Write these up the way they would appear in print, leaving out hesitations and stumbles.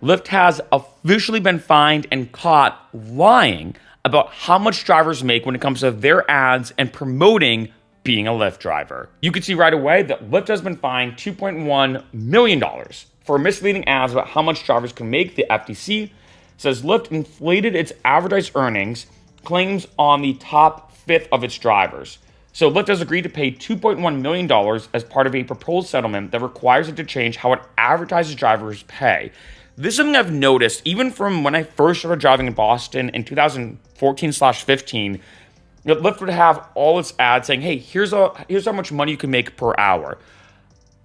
Lyft has officially been fined and caught lying about how much drivers make when it comes to their ads and promoting being a Lyft driver. You can see right away that Lyft has been fined $2.1 million for misleading ads about how much drivers can make. The FTC says Lyft inflated its advertised earnings, claims on the top fifth of its drivers. So Lyft has agreed to pay $2.1 million as part of a proposed settlement that requires it to change how it advertises drivers' pay. This is something I've noticed even from when I first started driving in Boston in 2014/15. Lyft would have all its ads saying, hey, here's how much money you can make per hour.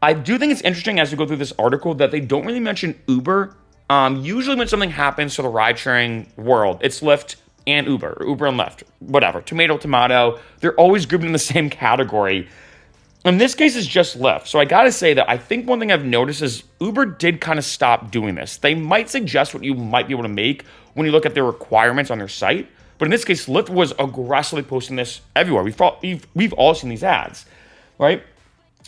I do think it's interesting as we go through this article that they don't really mention Uber. Usually when something happens to the ride-sharing world, it's Lyft and Uber, or Uber and Lyft, whatever, tomato, tomato. They're always grouped in the same category. In this case, it's just Lyft. So I gotta say that I think one thing I've noticed is Uber did kind of stop doing this. They might suggest what you might be able to make when you look at their requirements on their site. But in this case, Lyft was aggressively posting this everywhere. We've all seen these ads, right?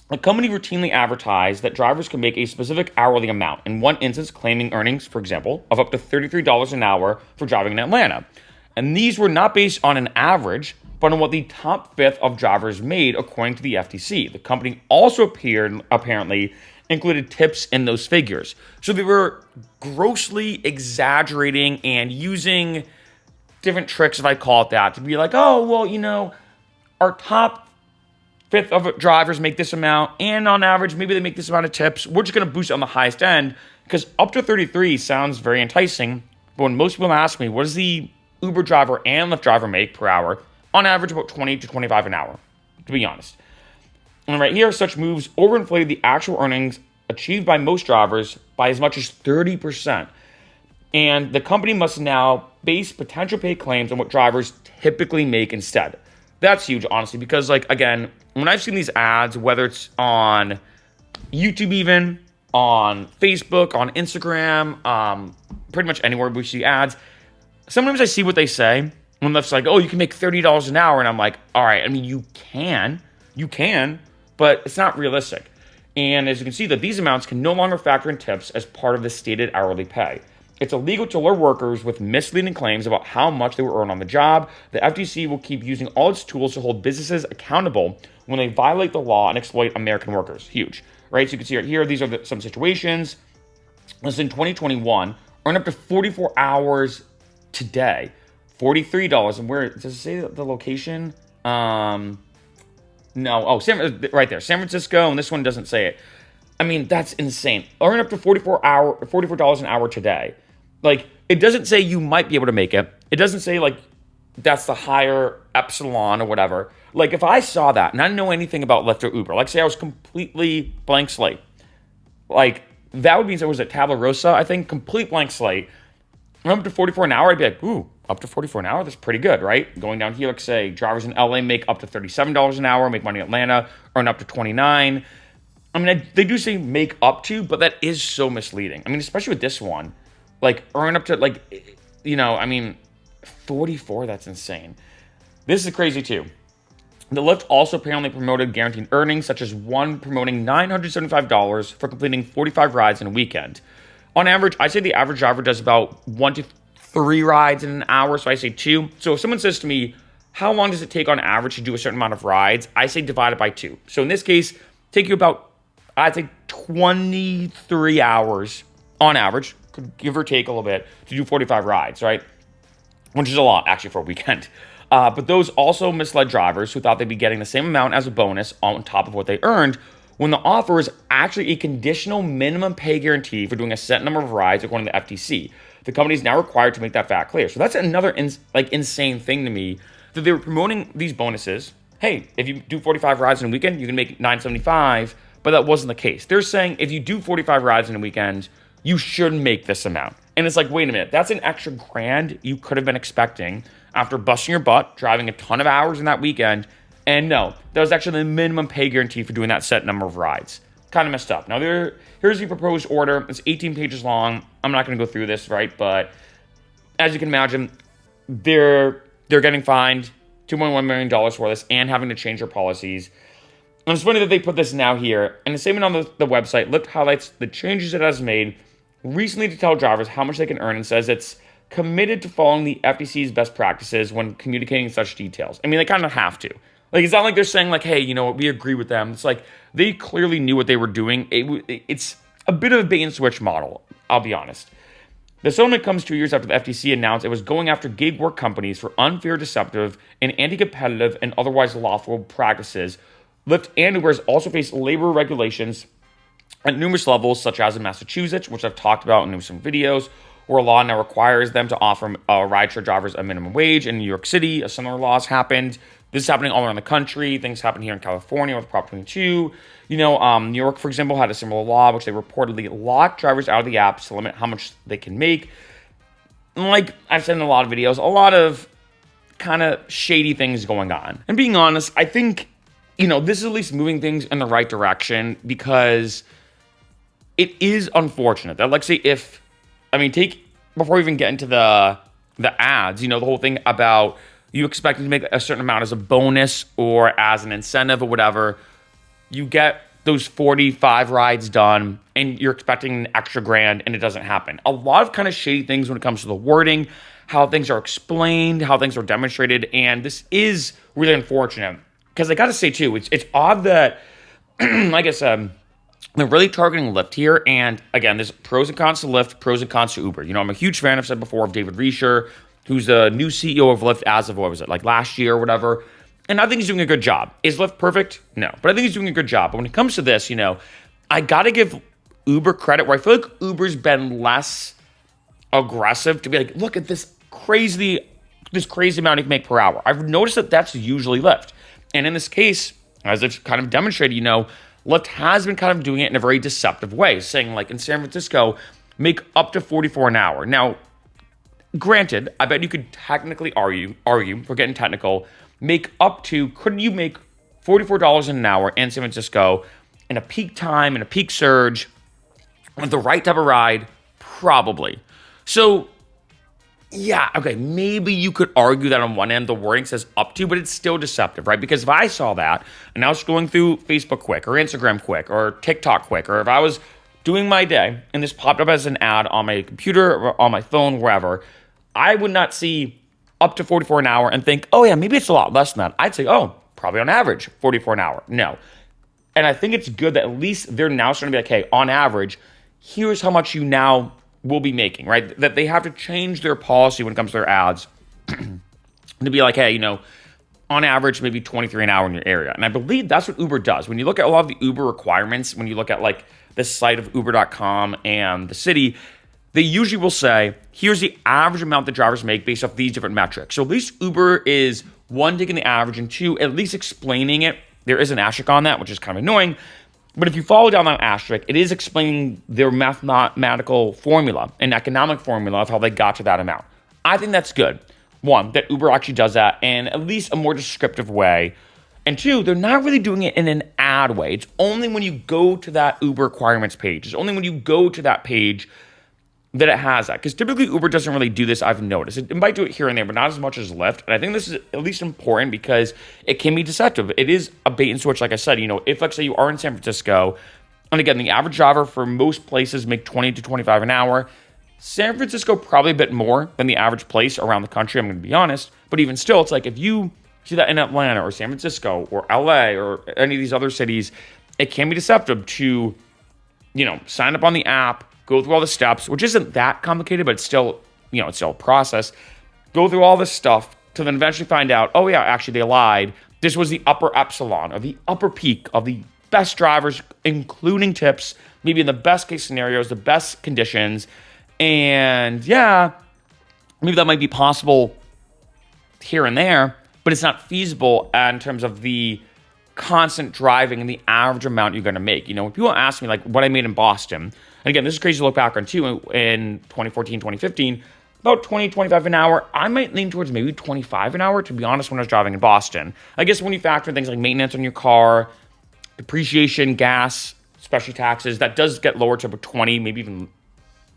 The company routinely advertised that drivers can make a specific hourly amount, in one instance claiming earnings, for example, of up to $33 an hour for driving in Atlanta. And these were not based on an average, but on what the top fifth of drivers made, according to the FTC. The company also apparently included tips in those figures. So they were grossly exaggerating and using different tricks, if I call it that, to be like, oh, well, our top fifth of drivers make this amount, and on average, maybe they make this amount of tips. We're just going to boost it on the highest end, because up to 33 sounds very enticing. But when most people ask me, what does the Uber driver and Lyft driver make per hour? On average, about 20 to 25 an hour, to be honest. And right here, such moves overinflated the actual earnings achieved by most drivers by as much as 30%. And the company must now base potential pay claims on what drivers typically make instead. That's huge, honestly, because, again, when I've seen these ads, whether it's on YouTube even, on Facebook, on Instagram, pretty much anywhere we see ads, sometimes I see what they say. When Lyft's like, oh, you can make $30 an hour. And I'm like, all right, I mean, you can, but it's not realistic. And as you can see, that these amounts can no longer factor in tips as part of the stated hourly pay. It's illegal to lure workers with misleading claims about how much they will earn on the job. The FTC will keep using all its tools to hold businesses accountable when they violate the law and exploit American workers. Huge, right? So you can see right here, these are some situations. This in 2021, earn up to 44 hours today. $43. And where does it say the location? No. Oh, right there, San Francisco. And this one doesn't say it. I mean, that's insane. Earn up to $44 an hour today. It doesn't say you might be able to make it. It doesn't say that's the higher epsilon or whatever. If I saw that and I didn't know anything about Lyft or Uber, say I was completely blank slate. That would mean it was at Tabla Rosa, I think, complete blank slate. Earn up to 44 an hour, I'd be like, ooh, up to 44 an hour, that's pretty good, right? Going down here, say drivers in LA make up to $37 an hour, make money in Atlanta, earn up to 29. I mean, they do say make up to, but that is so misleading. I mean, especially with this one, earn up to 44, that's insane. This is crazy too. The Lyft also apparently promoted guaranteed earnings, such as one promoting $975 for completing 45 rides in a weekend. On average, I say the average driver does about 1 to 3 rides in an hour, so I say 2. So if someone says to me, how long does it take on average to do a certain amount of rides? I say divide it by 2. So in this case, take you about, I'd say 23 hours on average, could give or take a little bit, to do 45 rides, right? Which is a lot, actually, for a weekend. But those also misled drivers who thought they'd be getting the same amount as a bonus on top of what they earned, when the offer is actually a conditional minimum pay guarantee for doing a set number of rides according to the FTC. The company is now required to make that fact clear. So that's another insane thing to me, that they were promoting these bonuses. Hey, if you do 45 rides in a weekend, you can make $975, but that wasn't the case. They're saying if you do 45 rides in a weekend, you should make this amount. And it's like, wait a minute, that's an extra grand you could have been expecting after busting your butt, driving a ton of hours in that weekend. And no, that was actually the minimum pay guarantee for doing that set number of rides. Kind of messed up. Now, here's the proposed order. It's 18 pages long. I'm not going to go through this, right? But as you can imagine, they're getting fined $2.1 million for this and having to change their policies. And it's funny that they put this now here. And the statement on the website, Lyft highlights the changes it has made recently to tell drivers how much they can earn and says it's committed to following the FTC's best practices when communicating such details. I mean, they kind of have to. Like, it's not like they're saying, like, hey, you know what, we agree with them. It's like they clearly knew what they were doing. It's a bit of a bait and switch model, I'll be honest. The settlement comes 2 years after the FTC announced it was going after gig work companies for unfair, deceptive, and anti-competitive and otherwise lawful practices. Lyft and Uber has also faced labor regulations at numerous levels, such as in Massachusetts, which I've talked about in some videos, where a law now requires them to offer rideshare drivers a minimum wage. In New York City, a similar law has happened. This is happening all around the country. Things happen here in California with Prop 22. New York, for example, had a similar law, which they reportedly locked drivers out of the apps to limit how much they can make. And like I've said in a lot of videos, a lot of kind of shady things going on. And being honest, I think, this is at least moving things in the right direction, because it is unfortunate that, like, say, before we even get into the ads, the whole thing about you expected to make a certain amount as a bonus or as an incentive or whatever, you get those 45 rides done and you're expecting an extra grand and it doesn't happen. A lot of kind of shady things when it comes to the wording, how things are explained, how things are demonstrated, and this is really unfortunate. Because I got to say, too, it's odd that, like I said, they're really targeting Lyft here. And again, there's pros and cons to Lyft, pros and cons to Uber. I'm a huge fan, I've said before, of David Risher, who's the new CEO of Lyft as of, last year or whatever. And I think he's doing a good job. Is Lyft perfect? No. But I think he's doing a good job. But when it comes to this, I got to give Uber credit where I feel like Uber's been less aggressive to be like, look at this crazy amount you can make per hour. I've noticed that that's usually Lyft. And in this case, as it's kind of demonstrated, Lyft has been kind of doing it in a very deceptive way, saying, like, in San Francisco, make up to $44 an hour. Now, granted, I bet you could technically argue, we're getting technical, couldn't you make $44 an hour in San Francisco in a peak time, in a peak surge, with the right type of ride? Probably. So, yeah, okay, maybe you could argue that on one end the wording says up to, but it's still deceptive, right? Because if I saw that and I was scrolling through Facebook quick or Instagram quick or TikTok quick, or if I was doing my day and this popped up as an ad on my computer or on my phone, wherever, I would not see up to 44 an hour and think, oh yeah, maybe it's a lot less than that. I'd say, oh, probably on average, 44 an hour. No. And I think it's good that at least they're now starting to be like, hey, on average, here's how much you now will be making, right? That they have to change their policy when it comes to their ads to be like, hey, on average, maybe 23 an hour in your area. And I believe that's what Uber does. When you look at a lot of the Uber requirements, when you look at like the site of uber.com and the city, they usually will say, here's the average amount that drivers make based off these different metrics. So at least Uber is, one, taking the average, and two, at least explaining it. There is an asterisk on that, which is kind of annoying. But if you follow down that asterisk, it is explaining their mathematical formula and economic formula of how they got to that amount. I think that's good. One, that Uber actually does that in at least a more descriptive way. And two, they're not really doing it in an ad way. It's only when you go to that Uber requirements page. It's only when you go to that page that it has that. Because typically Uber doesn't really do this, I've noticed. It might do it here and there, but not as much as Lyft. And I think this is at least important because it can be deceptive. It is a bait and switch, like I said. If, let's say, you are in San Francisco, and again, the average driver for most places make 20 to 25 an hour. San Francisco probably a bit more than the average place around the country, I'm going to be honest. But even still, it's like if you see that in Atlanta or San Francisco or LA or any of these other cities, it can be deceptive to, sign up on the app, go through all the steps, which isn't that complicated, but it's still a process. Go through all this stuff to then eventually find out, oh yeah, actually they lied. This was the upper epsilon or the upper peak of the best drivers, including tips, maybe in the best case scenarios, the best conditions. And yeah, maybe that might be possible here and there, but it's not feasible in terms of the constant driving and the average amount you're going to make. When people ask me like what I made in Boston, and again, this is crazy to look back on too, in 2014, 2015, about 20, 25 an hour. I might lean towards maybe 25 an hour, to be honest, when I was driving in Boston. I guess when you factor in things like maintenance on your car, depreciation, gas, especially taxes, that does get lower to about 20, maybe even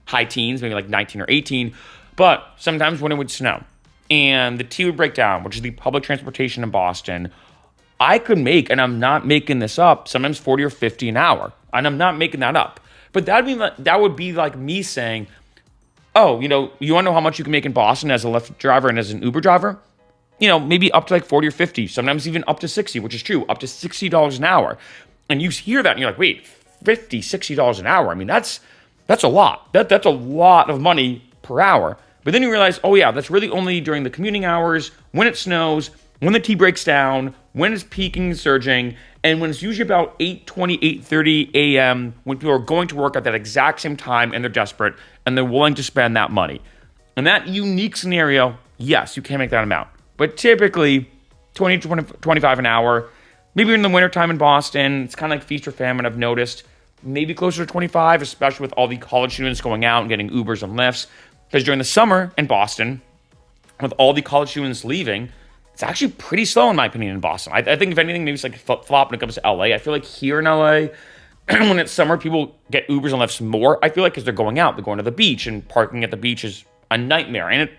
high teens, maybe like 19 or 18. But sometimes when it would snow and the T would break down, which is the public transportation in Boston, I could make, and I'm not making this up, sometimes 40 or 50 an hour. And I'm not making that up. But that would be like me saying, oh, you want to know how much you can make in Boston as a Lyft driver and as an Uber driver? Maybe up to like 40 or 50, sometimes even up to 60, which is true, up to $60 an hour. And you hear that and you're like, wait, $50, $60 an hour? I mean, that's a lot. That's a lot of money per hour. But then you realize, oh yeah, that's really only during the commuting hours, when it snows, when the T breaks down, when it's peaking and surging, and when it's usually about 8:20, 8:30 a.m., when people are going to work at that exact same time and they're desperate and they're willing to spend that money. In that unique scenario, yes, you can make that amount. But typically, 20 to 25 an hour, maybe in the wintertime in Boston, it's kind of like feast or famine, I've noticed. Maybe closer to 25, especially with all the college students going out and getting Ubers and Lyfts. Because during the summer in Boston, with all the college students leaving, it's actually pretty slow in my opinion in Boston. I think if anything, maybe it's like flip-flop when it comes to LA. I feel like here in LA, when it's summer, people get Ubers and Lyfts more. I feel like because they're going out, they're going to the beach, and parking at the beach is a nightmare. And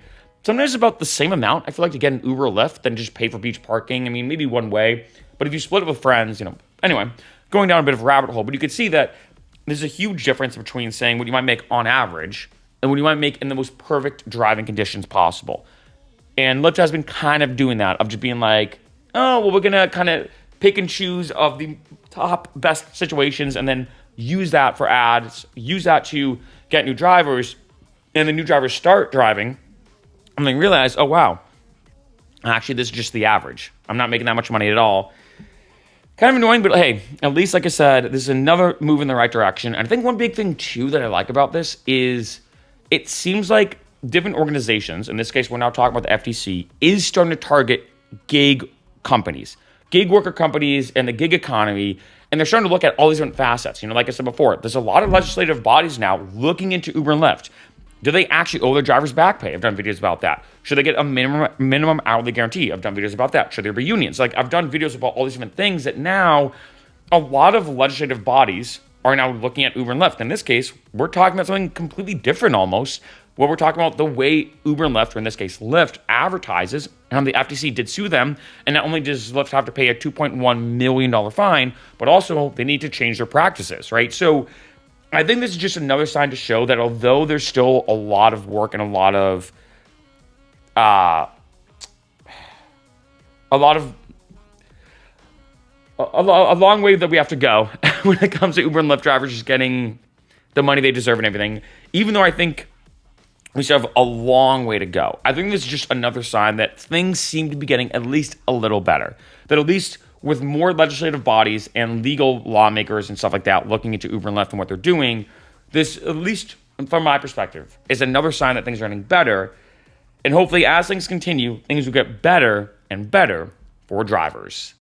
sometimes it's about the same amount, I feel like, to get an Uber or Lyft than just pay for beach parking. I mean, maybe one way. But if you split it with friends, Anyway, going down a bit of a rabbit hole, but you could see that there's a huge difference between saying what you might make on average and what you might make in the most perfect driving conditions possible. And Lyft has been kind of doing that, of just being like, oh, well, we're going to kind of pick and choose of the top best situations and then use that for ads, use that to get new drivers, and the new drivers start driving and then realize, oh, wow, actually, this is just the average. I'm not making that much money at all. Kind of annoying, but hey, at least, like I said, this is another move in the right direction. And I think one big thing, too, that I like about this is it seems like different organizations, in this case, we're now talking about the FTC, is starting to target gig companies, gig worker companies and the gig economy. And they're starting to look at all these different facets. Like I said before, there's a lot of legislative bodies now looking into Uber and Lyft. Do they actually owe their drivers back pay? I've done videos about that. Should they get a minimum hourly guarantee? I've done videos about that. Should there be unions? Like, I've done videos about all these different things that now a lot of legislative bodies are now looking at Uber and Lyft. In this case, we're talking about something completely different almost, where we're talking about the way Uber and Lyft, or in this case, Lyft, advertises, and the FTC did sue them. And not only does Lyft have to pay a $2.1 million fine, but also they need to change their practices, right? So I think this is just another sign to show that although there's still a lot of work and a long way that we have to go when it comes to Uber and Lyft drivers just getting the money they deserve and everything, even though I think we still have a long way to go. I think this is just another sign that things seem to be getting at least a little better. That at least with more legislative bodies and legal lawmakers and stuff like that looking into Uber and Lyft and what they're doing, this, at least from my perspective, is another sign that things are getting better. And hopefully as things continue, things will get better and better for drivers.